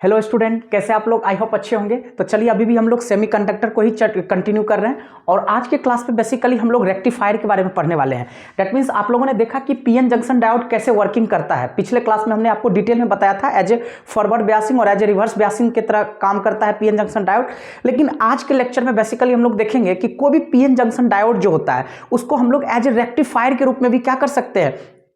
Hello student, कैसे आप लोग? आई होप अच्छे होंगे। तो चलिए अभी भी हम लोग सेमीकंडक्टर को ही कंटिन्यू कर रहे हैं और आज के क्लास में बेसिकली हम लोग रेक्टिफायर के बारे में पढ़ने वाले हैं। दैट मीन्स आप लोगों ने देखा कि पीएन जंक्शन डायोड कैसे वर्किंग करता है। पिछले क्लास में हमने आपको डिटेल में बताया था एज ए फॉरवर्ड बायसिंग और एज ए रिवर्स बायसिंग की तरह काम करता है पीएन जंक्शन डायोड। लेकिन आज के लेक्चर में बेसिकली हम लोग देखेंगे कि कोई भी पीएन जंक्शन डायोड जो होता है उसको हम लोग एज ए रेक्टिफायर के रूप में भी क्या कर सकते हैं,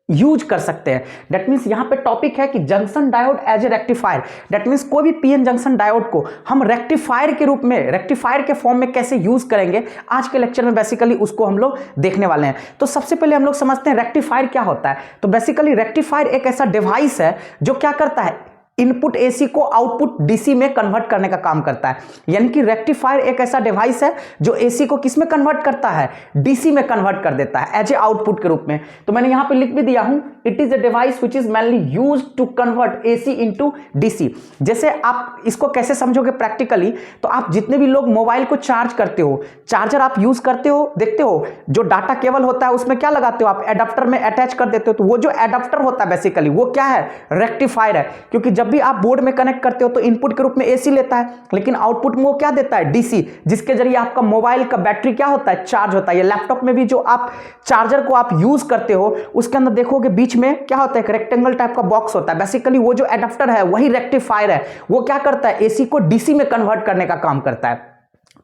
यूज कर सकते हैं। दैट मीन्स यहां पे टॉपिक है कि junction diode as a rectifier. That means कोई भी पीएन जंक्शन डायोड को हम रेक्टिफायर के रूप में, रेक्टिफायर के फॉर्म में कैसे यूज करेंगे, आज के लेक्चर में बेसिकली उसको हम लोग देखने वाले हैं। तो सबसे पहले हम लोग समझते हैं रेक्टिफायर क्या होता है। तो बेसिकली रेक्टिफायर एक ऐसा डिवाइस है जो क्या करता है, इनपुट एसी को आउटपुट डीसी में कन्वर्ट करने का काम करता है। यानी कि रेक्टिफायर एक ऐसा डिवाइस है जो एसी को किस में कन्वर्ट करता है, डीसी में कन्वर्ट कर देता है एज ए आउटपुट के रूप में। तो मैंने यहां पे लिख भी दिया हूं, it is a device which is mainly used to convert AC into DC. जैसे आप इसको कैसे समझोगे प्रैक्टिकली, तो आप जितने भी लोग मोबाइल को चार्ज करते हो, चार्जर आप यूज करते हो, देखते हो जो डाटा केबल होता है उसमें क्या लगाते हो आप, एडाप्टर में अटैच कर देते हो। तो वो जो एडाप्टर होता है बेसिकली वो क्या है, रेक्टिफायर है। क्योंकि जब भी आप बोर्ड में कनेक्ट करते हो तो इनपुट के रूप में एसी लेता है, लेकिन आउटपुट में वो क्या देता है, डीसी, जिसके जरिए आपका मोबाइल का बैटरी क्या होता है, चार्ज होता है। ये लैपटॉप में भी जो आप चार्जर को आप यूज करते हो उसके अंदर देखोगे बीच में क्या होता है, एक रेक्टेंगल टाइप का बॉक्स होता है। बेसिकली वो जो एडाप्टर है वही रेक्टिफायर है। वो क्या करता है, एसी को डीसी में कन्वर्ट करने का काम करता है।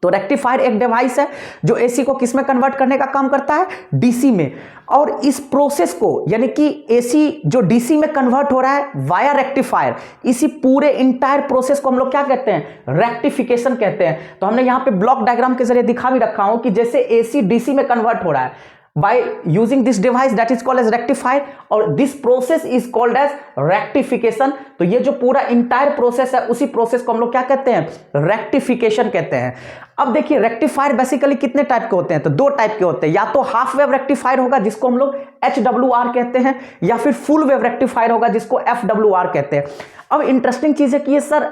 तो रेक्टिफायर एक डिवाइस है जो एसी को किस में कन्वर्ट करने का काम करता है, डीसी में। और इस प्रोसेस को, यानी कि एसी जो डीसी में कन्वर्ट हो रहा है वाया रेक्टिफायर, इसी पूरे इंटायर प्रोसेस को हम लोग क्या कहते हैं, रेक्टिफिकेशन कहते हैं। तो हमने यहां पे ब्लॉक डायग्राम के जरिए दिखा भी रखा हूं कि जैसे एसी डीसी में कन्वर्ट हो रहा है by using this device that is called as rectifier, और this process is called as rectification। तो ये जो पूरा इंटायर प्रोसेस है उसी प्रोसेस को हम लोग क्या कहते हैं, रेक्टिफिकेशन कहते हैं। अब देखिए रेक्टिफायर बेसिकली कितने टाइप के होते हैं, तो दो टाइप के होते हैं। या तो हाफ वेव रेक्टिफायर होगा जिसको हम लोग HWR कहते हैं, या फिर फुल वेव रेक्टिफायर होगा जिसको FWR कहते हैं। अब इंटरेस्टिंग चीज है कि ये सर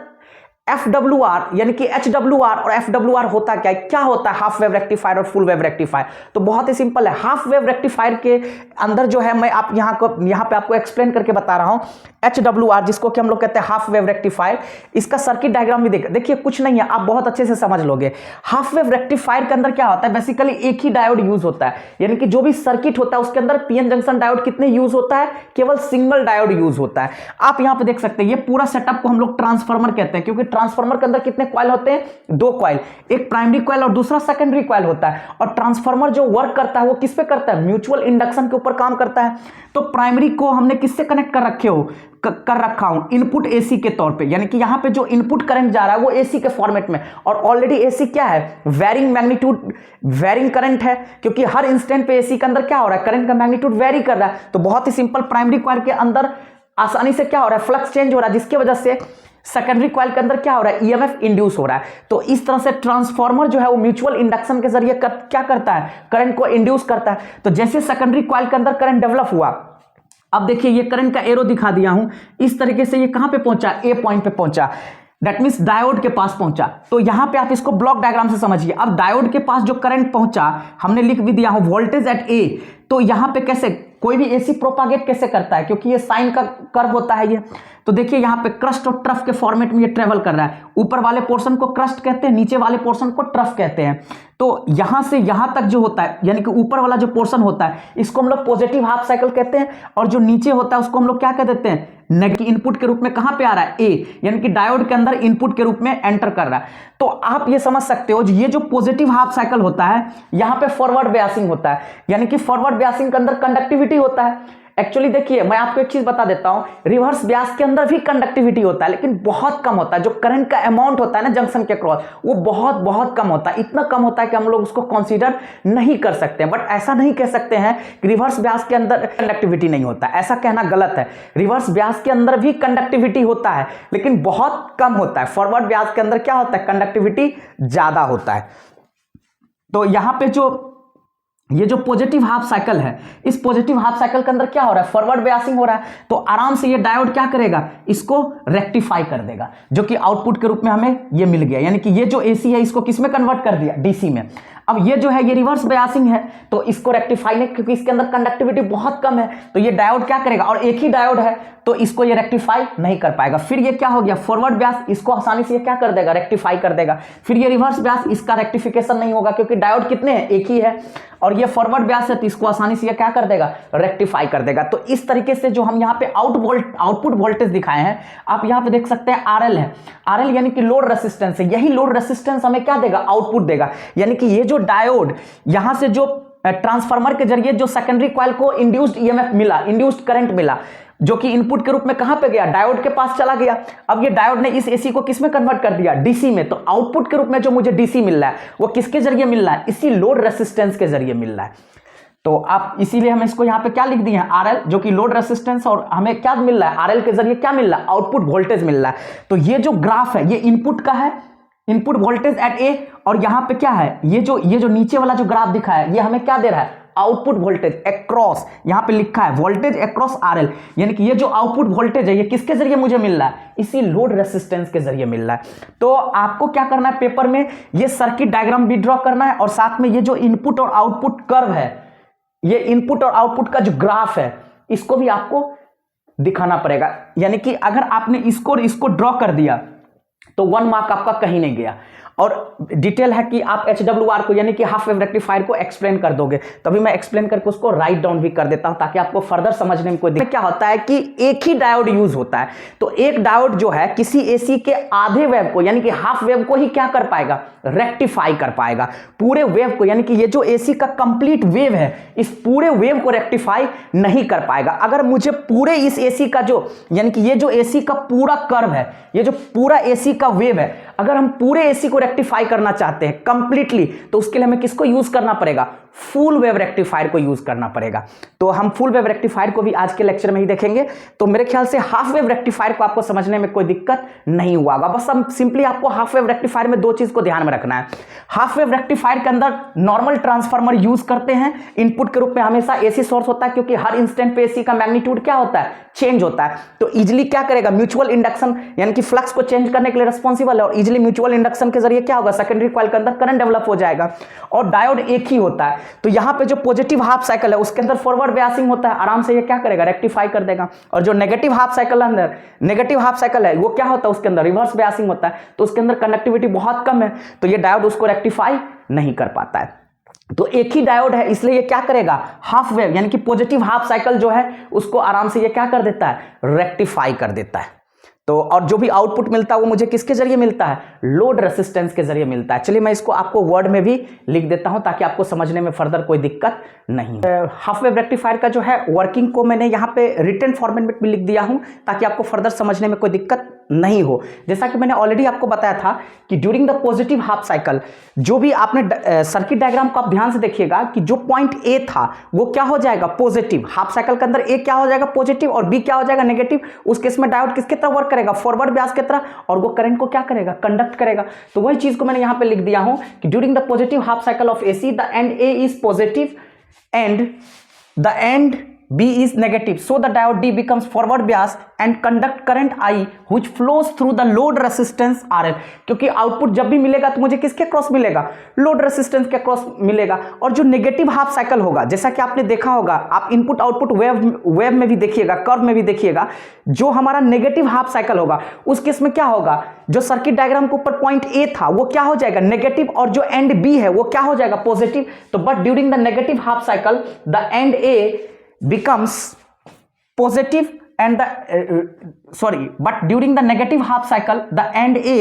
FWR यानी कि HWR और FWR होता क्या होता है हाफ वेव रेक्टिफायर और फुल वेव रेक्टिफायर? तो बहुत ही सिंपल है। हाफ वेव रेक्टिफायर के अंदर जो है, मैं आप यहां पे आपको एक्सप्लेन करके बता रहा हूं, HWR जिसको कि हम लोग कहते हैं हाफ वेव रेक्टिफायर, इसका सर्किट डायग्राम भी देखिए, कुछ नहीं है, आप बहुत अच्छे से समझ लोगे। हाफ वेव रेक्टिफायर के अंदर क्या होता है, बेसिकली एक ही डायोड यूज होता है। यानी कि जो भी सर्किट होता है उसके अंदर पीएन जंक्शन डायोड कितने यूज होता है, केवल सिंगल डायोड यूज होता है। आप यहां पे देख सकते हैं, ये पूरा सेटअप को हम लोग ट्रांसफार्मर कहते हैं, क्योंकि ट्रांसफार्मर के अंदर कितने कॉइल होते हैं, दो कॉइल, एक प्राइमरी कॉइल और दूसरा सेकेंडरी कॉइल होता है। और ट्रांसफार्मर जो वर्क करता है वो किस पे करता है, म्यूचुअल इंडक्शन के ऊपर काम करता है। तो प्राइमरी को हमने किससे कनेक्ट कर रखा हूं, इनपुट एसी के तौर पे। यानी कि यहां पे जो इनपुट करंट जा रहा है वो एसी के फॉर्मेट में, और ऑलरेडी एसी क्या है, वेरिंग मैग्नीट्यूड, वेरिंग करंट है, क्योंकि हर इंस्टेंट पे एसी के अंदर क्या हो रहा है, करंट का मैग्नीट्यूड वेरी कर रहा है। तो बहुत ही सिंपल, प्राइमरी कॉइल के अंदर आसानी से क्या हो रहा है, फ्लक्स चेंज हो रहा है, जिसकी वजह से सेकेंडरी कॉइल के अंदर क्या हो रहा है, ईएमएफ इंड्यूस हो रहा है। तो इस तरह से ट्रांसफार्मर जो है वो म्यूचुअल इंडक्शन के जरिए क्या करता है, करंट को इंड्यूस करता है। तो जैसे सेकेंडरी कॉइल के अंदर करंट डेवलप हुआ, अब देखिए ये करंट का एरो दिखा दिया हूं, इस तरीके से ये कहां पे पहुंचा, ए पॉइंट पे पहुंचा, दैट मीन्स डायोड के पास पहुंचा। तो यहां पे आप इसको ब्लॉक डायग्राम से समझिए। अब डायोड के पास जो करंट पहुंचा, हमने लिख भी दिया हूं वोल्टेज एट ए। तो यहां पे कैसे कोई भी एसी प्रोपागेट कैसे करता है, क्योंकि ये साइन का कर्व होता है ये। तो देखिए यहां पे क्रस्ट और ट्रफ के फॉर्मेट में ये ट्रेवल कर रहा है। ऊपर वाले पोर्शन को क्रस्ट कहते हैं, नीचे वाले पोर्शन को ट्रफ कहते हैं। तो यहां से यहां तक जो होता है, यानी कि ऊपर वाला जो पोर्शन होता है इसको हम लोग पॉजिटिव हाफ साइकिल कहते हैं, और जो नीचे होता है उसको हम लोग क्या कह देते हैं, नेगेटिव। इनपुट के रूप में कहां पे आ रहा है, ए, यानी कि डायोड के अंदर इनपुट के रूप में एंटर कर रहा है। तो आप ये समझ सकते हो, ये जो पॉजिटिव हाफ साइकिल होता है यहां पे फॉरवर्ड बायसिंग होता है। यानी कि फॉरवर्ड बायसिंग के अंदर कंडक्टिविटी होता है। एक्चुअली देखिए मैं आपको एक चीज बता देता हूं, रिवर्स बायस के अंदर भी कंडक्टिविटी होता है, लेकिन बहुत कम होता है। जो करंट का अमाउंट होता है ना जंक्शन के क्रॉस, वो बहुत बहुत कम होता है। इतना कम होता है कि हम लोग उसको कंसीडर नहीं कर सकते। बट ऐसा नहीं कह सकते हैं कि रिवर्स बायस के अंदर कंडक्टिविटी नहीं होता, ऐसा कहना गलत है। रिवर्स बायस के अंदर भी कंडक्टिविटी होता है, लेकिन बहुत कम होता है। फॉरवर्ड बायस के अंदर क्या होता है, कंडक्टिविटी ज्यादा होता है। तो यहां पे ये जो पॉजिटिव हाफ साइकिल है, इस पॉजिटिव हाफ साइकिल के अंदर क्या हो रहा है, फॉरवर्ड बायसिंग हो रहा है। तो आराम से ये डायोड क्या करेगा, इसको रेक्टिफाई कर देगा, जो कि आउटपुट के रूप में हमें ये मिल गया। यानी कि ये जो एसी है इसको किस में कन्वर्ट कर दिया, डीसी में। अब ये जो है ये रिवर्स बायसिंग है, तो इसको रेक्टिफाई नहीं, क्योंकि इसके अंदर कंडक्टिविटी बहुत कम है, तो ये डायोड क्या करेगा, और एक ही डायोड है तो इसको ये रेक्टिफाई नहीं कर पाएगा। फिर ये क्या हो गया, फॉरवर्ड ब्यास, इसको आसानी से ये क्या कर देगा, रेक्टिफाई कर देगा। फिर ये रिवर्स ब्यास, इसका रेक्टिफिकेशन नहीं होगा क्योंकि डायोड कितने हैं, एक ही है। और ये फॉरवर्ड ब्यास है तो इसको आसानी से ये क्या कर देगा, रेक्टिफाई कर देगा। तो इस तरीके से जो हम यहाँ पे आउटपुट वोल्टेज दिखाए हैं, आप यहाँ पे देख सकते हैं आरएल है, आरएल यानी कि लोड रेसिस्टेंस है। यही लोड रेसिस्टेंस हमें क्या देगा, आउटपुट देगा। यानी कि ये जो डायोड यहां से जो ट्रांसफार्मर के जरिए जो सेकेंडरी कॉइल को इंड्यूस्ड ईएमएफ मिला, इंड्यूस्ड करंट मिला, जो कि इनपुट के रूप में कहां पे गया, डायोड के पास चला गया। अब ये डायोड ने इस एसी को किस में कन्वर्ट कर दिया, डीसी में। तो आउटपुट के रूप में जो मुझे डीसी मिल रहा है वो किसके जरिए मिल रहा है, इसी लोड रेसिस्टेंस के जरिए मिल रहा है। तो आप इसीलिए हम इसको यहां पे क्या लिख दिए हैं, आरएल, जो कि लोड रेसिस्टेंस, और हमें क्या मिल रहा है, आरएल के जरिए क्या मिल रहा है, आउटपुट वोल्टेज मिल रहा है। तो ये जो ग्राफ है ये इनपुट का है, इनपुट वोल्टेज एट ए, और यहां पे क्या है, ये जो नीचे वाला जो ग्राफ दिखा है ये हमें क्या दे रहा है, आउटपुट वोल्टेज अक्रॉस, यहां पे लिखा है वोल्टेज अक्रॉस आरएल। यानी कि ये जो आउटपुट वोल्टेज है ये किसके जरिए मुझे मिल रहा है, इसी लोड रेसिस्टेंस के जरिए मिल रहा है। तो आपको क्या करना है, पेपर में ये सर्किट डायग्राम भी ड्रॉ करना है, और साथ में ये जो इनपुट और आउटपुट कर्व है, ये इनपुट और आउटपुट का जो ग्राफ है इसको भी आपको दिखाना पड़ेगा। यानी कि अगर आपने इसको ड्रॉ कर दिया तो 1 मार्क आपका कहीं नहीं गया। और डिटेल है कि आप HWR को यानी कि हाफ वेव रेक्टिफायर को एक्सप्लेन कर दोगे, तभी मैं एक्सप्लेन करके उसको राइट डाउन भी कर देता हूं ताकि आपको फर्दर समझने में कोई दिक्कत। क्या होता है कि एक ही डायोड यूज होता है, तो एक डायोड जो है किसी एसी के आधे वेव को यानी कि हाफ वेव को ही क्या कर पाएगा, रेक्टिफाई कर पाएगा। पूरे वेव को यानी कि ये जो एसी का कंप्लीट वेव है इस पूरे वेव को रेक्टिफाई नहीं कर पाएगा। अगर मुझे पूरे इस एसी का जो यानी कि ये जो एसी का पूरा कर्व है, ये जो पूरा एसी का वेव है, अगर हम पूरे एसी को रेक्टिफाई करना चाहते हैं कंप्लीटली, तो उसके लिए हमें किसको यूज करना पड़ेगा, फुल वेव रेक्टिफायर को यूज करना पड़ेगा। तो हम फुल वेव रेक्टिफायर को भी आज के लेक्चर में ही देखेंगे। तो मेरे ख्याल से हाफ वेव रेक्टिफायर को आपको समझने में कोई दिक्कत नहीं हुआ होगा। बस हम सिंपली आपको हाफ वेव रेक्टिफायर में दो चीज को ध्यान में रखना है। हाफ वेव रेक्टिफायर के अंदर नॉर्मल ट्रांसफार्मर यूज करते हैं, इनपुट के रूप में हमेशा एसी सोर्स होता है, क्योंकि हर इंस्टेंट पे एसी का मैग्नीट्यूड क्या होता है, चेंज होता है। तो इजिली क्या करेगा, म्यूचुअल इंडक्शन यानी कि फ्लक्स को चेंज करने के लिए रिस्पॉन्सिबल है, और इजिली म्यूचुअल इंडक्शन के जरिए क्या होगा, सेकेंडरी कॉइल के अंदर करंट डेवलप हो जाएगा। और डायोड एक ही होता है, तो यहां पे जो पॉजिटिव हाफ साइकिल है उसके अंदर फॉरवर्ड बायसिंग होता है, आराम से ये क्या करेगा, रेक्टिफाई कर देगा। और जो नेगेटिव हाफ साइकिल अंदर नेगेटिव हाफ साइकिल है वो क्या होता है, उसके अंदर रिवर्स बायसिंग होता है, तो उसके अंदर कंडक्टिविटी बहुत कम है, तो ये डायोड उसको रेक्टिफाई नहीं कर पाता है। तो एक ही डायोड है, इसलिए ये क्या करेगा, हाफ वेव यानी कि पॉजिटिव हाफ साइकिल जो है उसको आराम से ये क्या कर देता है, रेक्टिफाई कर देता है। तो और जो भी आउटपुट मिलता है वो मुझे किसके जरिए मिलता है, लोड रेसिस्टेंस के जरिए मिलता है। चलिए मैं इसको आपको वर्ड में भी लिख देता हूं ताकि आपको समझने में फर्दर कोई दिक्कत नहीं है। हाफ वेव रेक्टिफायर का जो है वर्किंग को मैंने यहाँ पे रिटन फॉर्मेट में भी लिख दिया हूं ताकि आपको फर्दर समझने में कोई दिक्कत नहीं हो। जैसा कि मैंने ऑलरेडी आपको बताया था कि during the positive half cycle, जो भी आपने सर्किट डायग्राम को आप ध्यान से देखिएगा कि जो पॉइंट ए था वो क्या हो जाएगा, पॉजिटिव। हाफ साइकिल के अंदर ए क्या हो जाएगा, पॉजिटिव, और बी क्या हो जाएगा, नेगेटिव। उस केस में डायोड किसके तरह वर्क करेगा, फॉरवर्ड बायस की तरह, और वो करंट को क्या करेगा, कंडक्ट करेगा। तो वही चीज को मैंने यहां पे लिख दिया हूं कि during the positive half cycle of AC the end A is positive and the end B is negative, so the diode D becomes forward bias and conduct current I which flows through the load resistance RL। क्योंकि output जब भी मिलेगा तो मुझे किसके cross मिलेगा, load resistance के cross मिलेगा। और जो नेगेटिव हाफ साइकिल होगा, जैसा कि आपने देखा होगा, आप इनपुट आउटपुट वेव में भी देखिएगा, कर्व में भी देखिएगा, जो हमारा नेगेटिव हाफ साइकिल होगा उस केस में क्या होगा, जो सर्किट डायग्राम के ऊपर पॉइंट ए था वो क्या हो जाएगा, नेगेटिव, और जो एंड बी है वो क्या हो जाएगा, पॉजिटिव। तो but during the negative half cycle the end A becomes positive and but during the negative half cycle the end A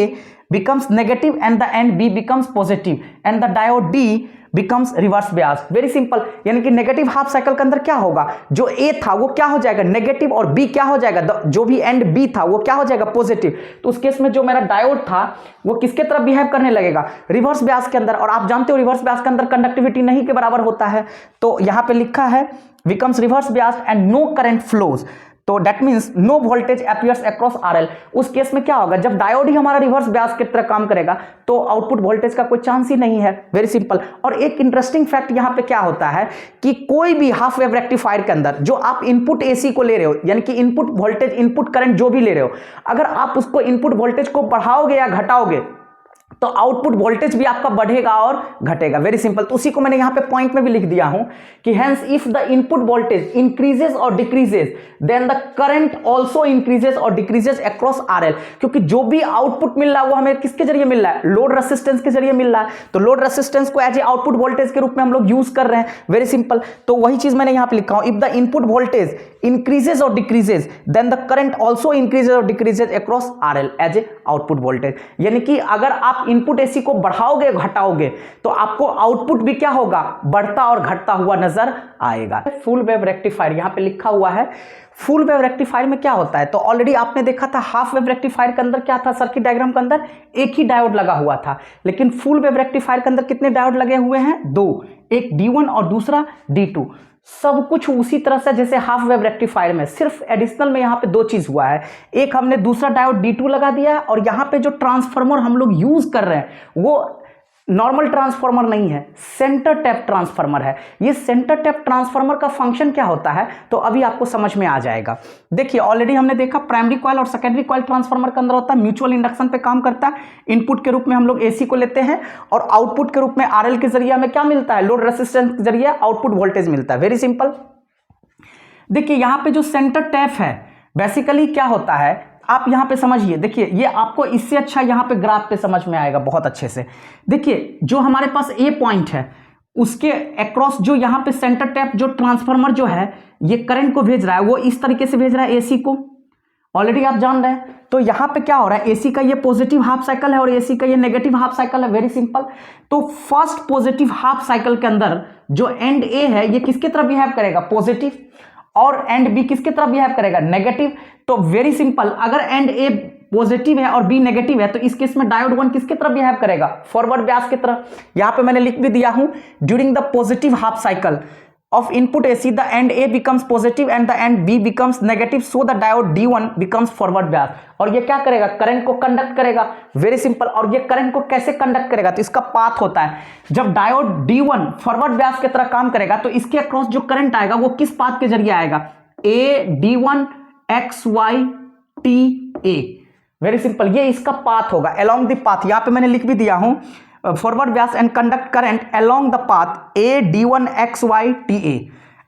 becomes negative and the end B becomes positive and the diode D becomes reverse bias। Very simple, यानी कि negative half cycle के अंदर क्या होगा, जो ए था वो क्या हो जाएगा, नेगेटिव, और बी क्या हो जाएगा, जो भी एंड बी था वो क्या हो जाएगा, पॉजिटिव। तो उस केस में जो मेरा डायोड था वो किसके तरफ बिहेव करने लगेगा, रिवर्स बायस के अंदर। और आप जानते हो रिवर्स बायस के अंदर कंडक्टिविटी नहीं के बराबर होता है, तो यहां पे लिखा है becomes reverse biased and no current flows। तो that means no voltage appears across RL। उस केस में क्या होगा, जब डायोड ही हमारा रिवर्स बायस की तरह काम करेगा तो आउटपुट वोल्टेज का कोई चांस ही नहीं है। Very simple. और एक इंटरेस्टिंग फैक्ट यहां पे क्या होता है कि कोई भी हाफ वेव रेक्टिफायर के अंदर जो आप इनपुट एसी को ले रहे हो, यानी कि इनपुट वोल्टेज, इनपुट करंट जो भी ले रहे हो, अगर आप उसको इनपुट वोल्टेज को बढ़ाओगे या घटाओगे तो आउटपुट वोल्टेज भी आपका बढ़ेगा और घटेगा। Very simple. तो उसी को मैंने यहां पे पॉइंट में भी लिख दिया हूं कि hence if the input voltage increases or decreases then the current also increases or decreases across RL. क्योंकि जो भी आउटपुट मिल रहा है वो हमें किसके जरिए मिल रहा है, लोड रेसिस्टेंस के जरिए मिल रहा है। तो लोड रेसिस्टेंस को एज ए आउटपुट वोल्टेज के रूप में हम लोग यूज कर रहे हैं। Very simple. तो वही चीज मैंने यहां पे लिखा हूं, if the input voltage increases or decreases then the current also increases or decreases across RL as a output voltage. यानी कि अगर आप इनपुट एसी को बढ़ाओगे घटाओगे तो आपको आउटपुट भी क्या होगा, बढ़ता और घटता हुआ नजर आएगा। फुल वेव रेक्टिफायर यहां पे लिखा हुआ है। फुल वेव रेक्टिफायर में क्या होता है, तो ऑलरेडी आपने देखा था हाफ वेव रेक्टिफायर के अंदर क्या था, सर्किट डायग्राम के अंदर एक ही डायोड लगा हुआ था। लेकिन फुल वेव रेक्टिफायर के अंदर कितने डायोड लगे हुए हैं, दो, एक D1 और दूसरा D2। सब कुछ उसी तरह से जैसे हाफ वेव रेक्टिफायर में, सिर्फ एडिशनल में यहां पे दो चीज हुआ है। एक हमने दूसरा डायोड D2 लगा दिया है और यहां पे जो ट्रांसफार्मर हम लोग यूज कर रहे हैं वो नॉर्मल ट्रांसफार्मर नहीं है, सेंटर टैप ट्रांसफार्मर है। ये सेंटर टैप ट्रांसफार्मर का फंक्शन क्या होता है तो अभी आपको समझ में आ जाएगा। देखिए ऑलरेडी हमने देखा प्राइमरी कॉइल और सेकेंडरी कॉइल ट्रांसफार्मर के अंदर होता है, म्यूचुअल इंडक्शन पे काम करता है। इनपुट के रूप में हम लोग एसी को लेते हैं और आउटपुट के रूप में आरएल के जरिए हमें क्या मिलता है, लोड रेसिस्टेंस के जरिए आउटपुट वोल्टेज मिलता है। Very simple. देखिए यहां पे जो सेंटर टैप है बेसिकली क्या होता है आप यहां पे समझिए। देखिए ये आपको इससे अच्छा यहां पे ग्राफ पे समझ में आएगा बहुत अच्छे से। देखिए जो हमारे पास ए पॉइंट है उसके अक्रॉस जो यहां पे सेंटर टैप जो ट्रांसफार्मर जो है ये करंट को भेज रहा है, वो इस तरीके से भेज रहा है एसी को, ऑलरेडी आप जान रहे हैं। तो यहां पे क्या हो रहा है, एसी का ये पॉजिटिव हाफ साइकिल है और एसी का ये नेगेटिव हाफ साइकिल है। Very simple. तो फर्स्ट पॉजिटिव हाफ साइकिल के अंदर जो एंड ए है ये किसकी तरफ बिहेव करेगा, पॉजिटिव, और एंड बी किसकी तरफ बिहेव करेगा, नेगेटिव। तो वेरी सिंपल, अगर एंड ए पॉजिटिव है और बी नेगेटिव है तो इस केस में डायोड 1 किसकी तरफ बिहेव करेगा, फॉरवर्ड बायस की तरफ। यहां पे मैंने लिख भी दिया हूं, during the positive half cycle of input AC the end A becomes positive and the end B becomes negative, so the diode D1 becomes forward bias। और ये क्या करेगा, करंट को कंडक्ट करेगा। Very simple. और ये करंट को कैसे कंडक्ट करेगा, तो इसका पाथ होता है, जब डायोड D1 फॉरवर्ड बायस की तरह काम करेगा तो इसके अक्रॉस जो करंट आएगा वो किस पाथ के जरिए आएगा, A D1 XY TA। Very simple, ये इसका पाथ होगा, अलोंग द पाथ। यहां पे मैंने लिख भी दिया हूं, forward bias and conduct current along the path A D1 XY TA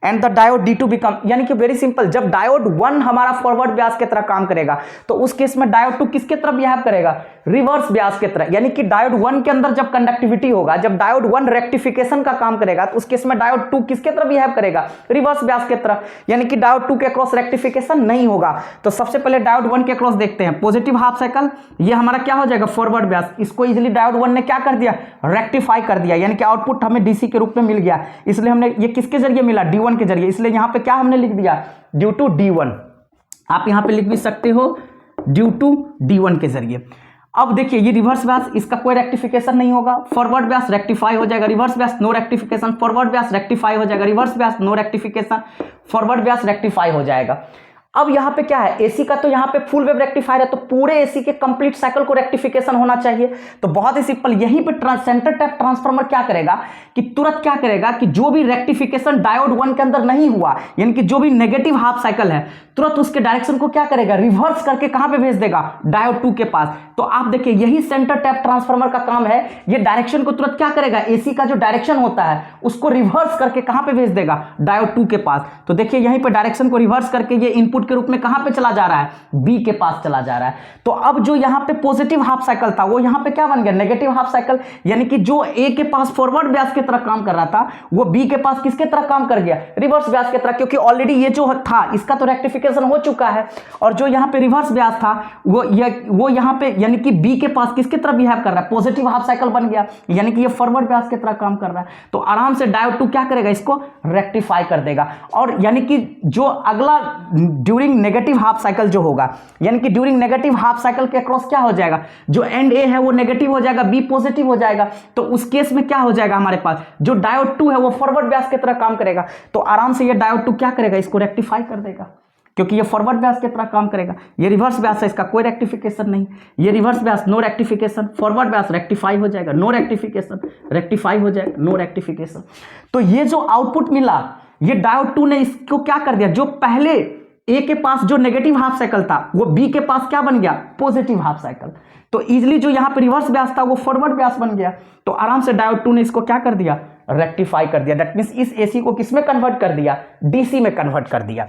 and the diode D2 become, यानी कि वेरी सिंपल, जब डायोड 1 हमारा फॉरवर्ड ब्यास की तरह काम करेगा तो उस केस में डायोड 2 किसके तरफ बिहेव करेगा, रिवर्स ब्यास की तरह। यानी कि डायोड 1 के अंदर जब कंडक्टिविटी होगा, जब डायोड 1 रेक्टिफिकेशन का काम करेगा तो उस केस में डायोड 2 किसके तरफ बिहेव करेगा, रिवर्स ब्यास की तरफ। यानी कि डायोड 2 के क्रॉस रेक्टिफिकेशन नहीं होगा। तो सबसे पहले डायोड 1 के क्रॉस देखते हैं, पॉजिटिव हाफ साइकिल, ये हमारा क्या हो जाएगा, फॉरवर्ड ब्यास। इसको इजिली डायोड 1 ने क्या कर दिया, रेक्टिफाई कर दिया, यानी कि आउटपुट हमें डीसी के रूप में मिल गया। इसलिए हमने ये किसके जरिए मिला, D1 के जरिए। इसलिए यहां पे क्या हमने लिख दिया, ड्यू टू D1। आप यहां पे लिख भी सकते हो ड्यू टू D1 के जरिए। अब देखिए ये रिवर्स ब्यास, इसका कोई रेक्टिफिकेशन नहीं होगा, फॉरवर्ड ब्यास रेक्टिफाई हो जाएगा, reverse bias no rectification, forward bias rectify हो जाएगा, reverse bias no rectification, forward bias rectify हो जाएगा। अब यहां पे क्या है, एसी का तो यहां पे फुल वेव रेक्टिफायर है, तो पूरे एसी के कंप्लीट साइकिल को रेक्टिफिकेशन होना चाहिए। तो बहुत ही सिंपल, यहीं पे सेंटर टैप ट्रांसफार्मर क्या करेगा कि तुरंत क्या करेगा कि जो भी रेक्टिफिकेशन डायोड 1 के अंदर नहीं हुआ, यानी कि जो भी नेगेटिव हाफ साइकिल है, तुरंत उसके डायरेक्शन को क्या करेगा, रिवर्स करके कहां पे भेज देगा, डायोड 2 के पास। तो आप देखिए यही सेंटर टैप ट्रांसफार्मर का काम है, ये डायरेक्शन को तुरंत क्या करेगा, एसी का जो डायरेक्शन होता है उसको रिवर्स करके कहां पे भेज देगा, डायोड 2 के पास। तो देखिए यहीं पे डायरेक्शन को रिवर्स करके ये इनपुट के रूप में कहां पे चला जा रहा है, बी के पास चला जा रहा है। तो अब जो यहां पे पॉजिटिव हाफ साइकिल था वो यहां पे क्या बन गया, नेगेटिव हाफ साइकिल। यानी कि जो ए के पास फॉरवर्ड ब्यास की तरह काम कर रहा था वो बी के पास किसके तरह काम कर गया, रिवर्स ब्यास की तरह, क्योंकि ऑलरेडी ये जो था इसका तो रेक्टिफिकेशन हो चुका है। और जो यहां पे रिवर्स ब्यास था वो यहां पे यानी कि बी के पास किसकी तरह बिहेव कर रहा है, पॉजिटिव हाफ साइकिल बन गया, यानी कि ये फॉरवर्ड ब्यास की तरह काम कर रहा है। तो आराम से डायोड 2 क्या करेगा, इसको रेक्टिफाई कर देगा। और यानी कि जो अगला ड्यूरिंग नेगेटिव हाफ साइकिल जो होगा, यानी कि ड्यूरिंग नेगेटिव हाफ साइकिल के अक्रॉस क्या हो जाएगा, जो एंड ए है वो नेगेटिव हो जाएगा, बी पॉजिटिव हो जाएगा। तो उस केस में क्या हो जाएगा, हमारे पास जो डायोड 2 है वो फॉरवर्ड ब्यास की तरह काम करेगा। तो आराम से ये डायोड 2 क्या करेगा, इसको रेक्टिफाई कर देगा, क्योंकि ये फॉरवर्ड ब्यास की तरह काम करेगा। ये रिवर्स ब्यास है, इसका कोई रेक्टिफिकेशन नहीं। ये reverse bias no rectification, forward bias rectify हो जाएगा, नो रेक्टिफिकेशन, रेक्टिफाई हो जाएगा, नो रेक्टिफिकेशन। तो ये जो आउटपुट मिला, ये डायोड 2 ने इसको क्या कर दिया, जो पहले ए के पास जो नेगेटिव हाफ साइकिल था वो बी के पास क्या बन गया, पॉजिटिव हाफ साइकिल। तो इजिली जो यहाँ पे रिवर्स ब्यास था वो फॉरवर्ड ब्यास बन गया। तो आराम से डायोड 2 ने इसको क्या कर दिया, रेक्टिफाई कर दिया। दैट मींस इस एसी को किसमें कन्वर्ट कर दिया, डीसी में कन्वर्ट कर दिया।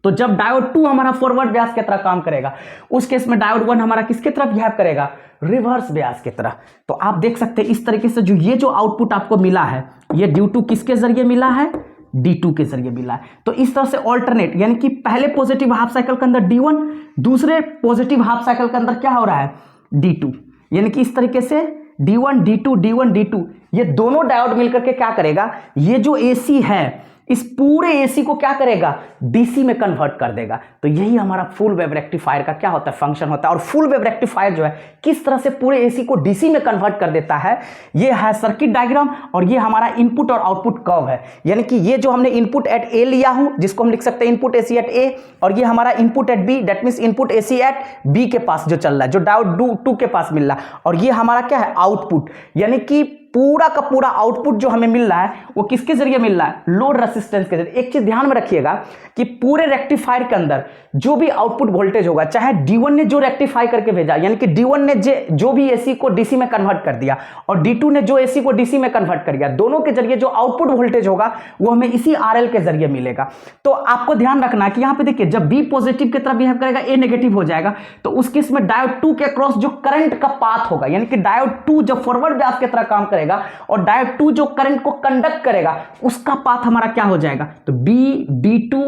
तो जब डायोड 2 हमारा फॉरवर्ड ब्यास की तरह काम करेगा, उस केस में डायोड 1 हमारा किसकी तरफ बिहेव करेगा, रिवर्स ब्यास की तरह। तो आप देख सकते हैं इस तरीके से जो ये जो आउटपुट आपको मिला है, ये ड्यू टू किसके जरिए मिला है, D2 के जरिए मिला है। तो इस तरह से ऑल्टरनेट, यानी कि पहले पॉजिटिव हाफ साइकिल के अंदर D1, दूसरे पॉजिटिव हाफ साइकिल के अंदर क्या हो रहा है, D2। यानी कि इस तरीके से D1 D2 D1 D2 ये दोनों डायोड मिलकर के क्या करेगा, ये जो AC है इस पूरे AC को क्या करेगा, DC में कन्वर्ट कर देगा। तो यही हमारा फुल वेव रेक्टिफायर का क्या होता है, फंक्शन होता है। और फुल वेव रेक्टिफायर जो है किस तरह से पूरे AC को DC में कन्वर्ट कर देता है, ये है सर्किट डायग्राम और ये हमारा इनपुट और आउटपुट कर्व है। यानी कि ये जो हमने इनपुट एट A लिया हूं, जिसको हम लिख सकते हैं इनपुट AC एट A, और ये हमारा input at B, that means input AC at B के पास जो चल रहा है, जो डायोड 2 के पास मिल रहा है। और ये हमारा क्या है, आउटपुट, यानी कि पूरा का पूरा आउटपुट जो हमें मिल रहा है वो किसके जरिए मिल रहा है, लोड रेसिस्टेंस के जरिए। एक चीज ध्यान में रखिएगा कि पूरे रेक्टिफायर के अंदर जो भी आउटपुट वोल्टेज होगा, चाहे D1 ने जो रेक्टिफाई करके भेजा, यानी कि D1 ने जो भी AC को DC में कन्वर्ट कर दिया और D2 ने जो AC को DC में कन्वर्ट कर दिया, दोनों के जरिए जो आउटपुट वोल्टेज होगा वो हमें इसी RL के जरिए मिलेगा। तो आपको ध्यान रखना है कि यहां पे देखिए जब B पॉजिटिव की तरफ बिहेव करेगा, A नेगेटिव हो जाएगा। तो उस केस में डायोड 2 के अक्रॉस जो करंट का पाथ होगा, यानी कि डायोड 2 जब फॉरवर्ड ब्यास की तरह काम करेगा और डायोड 2 जो करंट को कंडक्ट करेगा उसका पाथ हमारा क्या हो जाएगा, तो B D2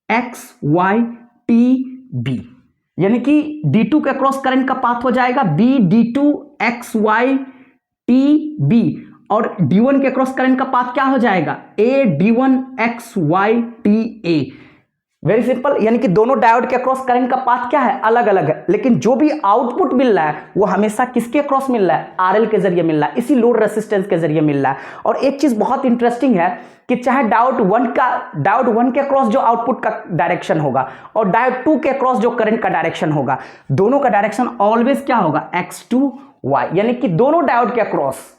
X Y T B, यानी कि D2 के अक्रॉस करंट का पाथ हो जाएगा B D2 X Y T B, और D1 के अक्रॉस करंट का पाथ क्या हो जाएगा, A D1 X Y T A। Very simple, यानी कि दोनों डायोड के अक्रॉस करंट का पाथ क्या है, अलग अलग है, लेकिन जो भी आउटपुट मिल रहा है वो हमेशा किसके अक्रॉस मिल रहा है, RL के जरिए मिल रहा है, इसी लोड रेसिस्टेंस के जरिए मिल रहा है। और एक चीज बहुत इंटरेस्टिंग है कि चाहे डायोड 1 के अक्रॉस जो आउटपुट का डायरेक्शन होगा और डायोड 2 के अक्रॉस जो करंट का डायरेक्शन होगा, दोनों का डायरेक्शन ऑलवेज क्या होगा, X2Y, यानी कि दोनों डायोड के अक्रॉस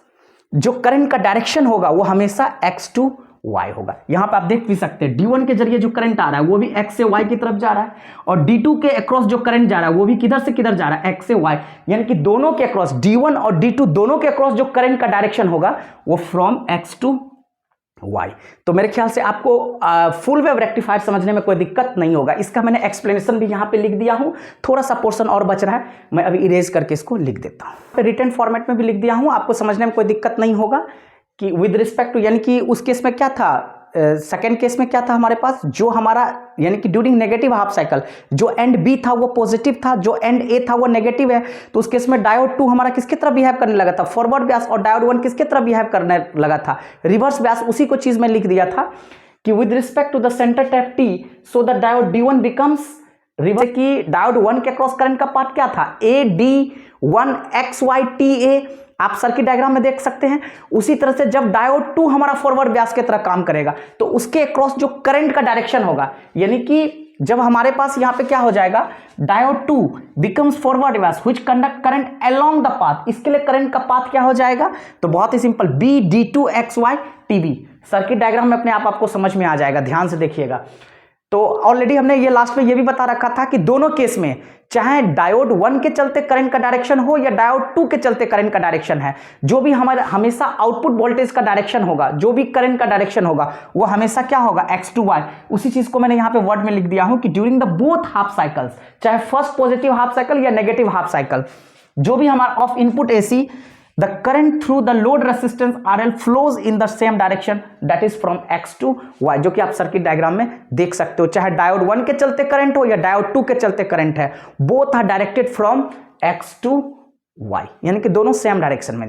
जो करंट का डायरेक्शन होगा वो हमेशा X2Y होगा। यहां पे आप देख भी सकते हैं D1 के जरिए जो करंट आ रहा है वो भी X से Y की तरफ जा रहा है, और D2 के अक्रॉस जो करंट जा रहा है वो भी किधर से किधर जा रहा है, X से Y। यानी कि दोनों के अक्रॉस, D1 और D2 दोनों के अक्रॉस जो करंट का डायरेक्शन होगा वो फ्रॉम X to Y। तो मेरे ख्याल से आपको फुल वेव रेक्टिफायर समझने में कोई दिक्कत नहीं होगा। इसका मैंने एक्सप्लेनेशन भी यहाँ पे लिख दिया हूँ, थोड़ा सा पोर्शन और बच रहा है, मैं अभी इरेज करके इसको लिख देता हूँ। रिटन फॉर्मेट में भी लिख दिया हूँ, आपको समझने में कोई दिक्कत नहीं होगा कि विद रिस्पेक्ट टू, यानी कि उस केस में क्या था, सेकेंड केस में क्या था हमारे पास, जो हमारा यानी कि ड्यूरिंग नेगेटिव हाफ साइकिल जो एंड बी था वो पॉजिटिव था, जो एंड ए था वो नेगेटिव है। तो उस केस में डायोड 2 हमारा किसकी तरफ बिहेव करने लगा था, फॉरवर्ड ब्यास, और डायोड 1 किसकी तरफ बिहेव करने लगा था, रिवर्स ब्यास। उसी को चीज में लिख दिया था कि with respect to the centre tap T so the diode D1 becomes reverse, की डायोड 1 के क्रॉस करंट का पार्ट क्या था, A D1 X Y T A, आप सर्किट डायग्राम में देख सकते हैं। उसी तरह से जब डायोड 2 हमारा फॉरवर्ड ब्यास की तरह काम करेगा तो उसके अक्रॉस जो करंट का डायरेक्शन होगा, यानी कि जब हमारे पास यहां पे क्या हो जाएगा, diode 2 becomes forward Beas which conduct current along the path, इसके लिए करंट का पाथ क्या हो जाएगा, तो बहुत ही simple B D2 X Y T B। Circuit diagram में अपने आप आपको समझ में आ जाएगा, ध्यान से देखिएगा। तो ऑलरेडी हमने ये लास्ट में ये भी बता रखा था कि दोनों केस में चाहे डायोड 1 के चलते करंट का डायरेक्शन हो या डायोड 2 के चलते करंट का डायरेक्शन है, जो भी हमारा हमेशा आउटपुट वोल्टेज का डायरेक्शन होगा, जो भी करंट का डायरेक्शन होगा वो हमेशा क्या होगा, X2Y। उसी चीज को मैंने यहां पे वर्ड में लिख दिया हूं कि during the both half cycles, चाहे फर्स्ट पॉजिटिव हाफ साइकिल या नेगेटिव हाफ साइकिल, जो भी हमारा of input AC, the current through the load resistance RL flows in the same direction, that is from X to Y, जो कि आप circuit diagram में देख सकते हो। चाहे डायोड 1 के चलते करंट हो या डायोड 2 के चलते करंट है, both are directed from X to Y, यानी कि दोनों सेम डायरेक्शन में